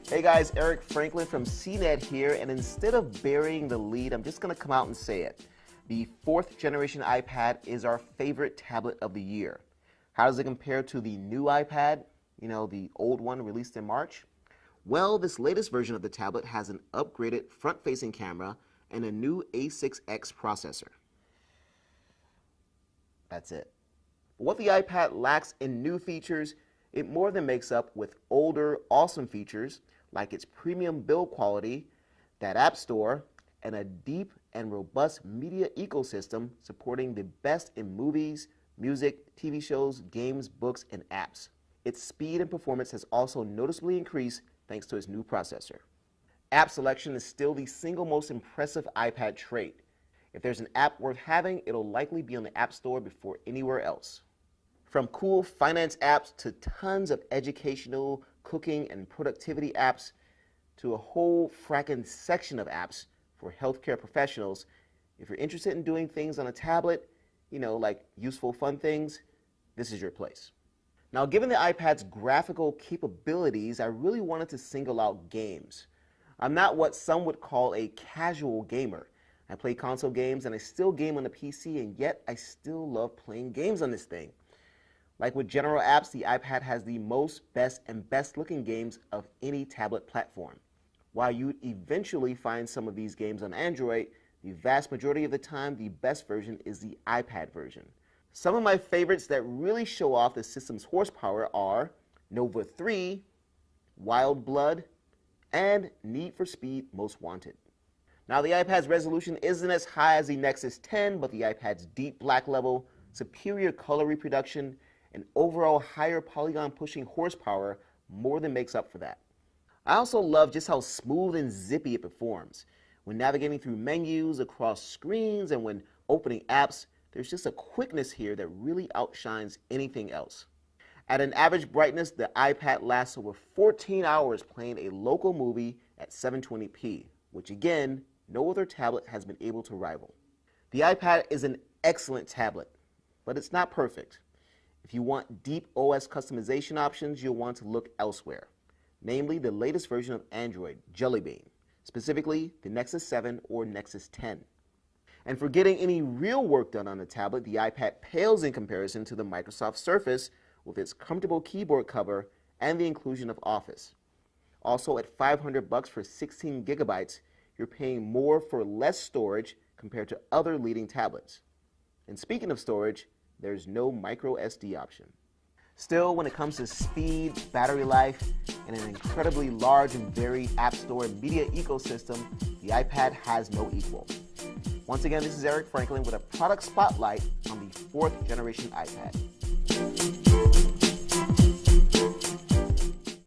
Hey guys, Eric Franklin from CNET here, and instead of burying the lead, I'm just going to come out and say it. The 4th generation iPad is our favorite tablet of the year. How does it compare to the new iPad, the old one released in March? Well, this latest version of the tablet has an upgraded front-facing camera and a new A6X processor. That's it. But what the iPad lacks in new features, it more than makes up with older, awesome features like its premium build quality, that App Store, and a deep and robust media ecosystem supporting the best in movies, music, TV shows, games, books, and apps. Its speed and performance has also noticeably increased thanks to its new processor. App selection is still the single most impressive iPad trait. If there's an app worth having, it'll likely be on the App Store before anywhere else. From cool finance apps to tons of educational, cooking, and productivity apps to a whole fracking section of apps for healthcare professionals, if you're interested in doing things on a tablet, like useful, fun things, this is your place. Now, given the iPad's graphical capabilities, I really wanted to single out games. I'm not what some would call a casual gamer. I play console games and I still game on the PC, and yet I still love playing games on this thing. Like with general apps, the iPad has the most, best looking games of any tablet platform. While you'd eventually find some of these games on Android, the vast majority of the time, the best version is the iPad version. Some of my favorites that really show off the system's horsepower are Nova 3, Wild Blood, and Need for Speed Most Wanted. Now, the iPad's resolution isn't as high as the Nexus 10, but the iPad's deep black level, superior color reproduction, and overall higher polygon pushing horsepower more than makes up for that. I also love just how smooth and zippy it performs. When navigating through menus, across screens, and when opening apps, there's just a quickness here that really outshines anything else. At an average brightness, the iPad lasts over 14 hours playing a local movie at 720p, which again, no other tablet has been able to rival. The iPad is an excellent tablet, but it's not perfect. If you want deep OS customization options, you'll want to look elsewhere, namely the latest version of Android, Jelly Bean, specifically the Nexus 7 or Nexus 10. And for getting any real work done on a tablet, the iPad pales in comparison to the Microsoft Surface with its comfortable keyboard cover and the inclusion of Office. Also, at $500 for 16 gigabytes, you're paying more for less storage compared to other leading tablets. And speaking of storage, there's no micro SD option. Still, when it comes to speed, battery life, and an incredibly large and varied App Store and media ecosystem, the iPad has no equal. Once again, this is Eric Franklin with a product spotlight on the 4th generation iPad.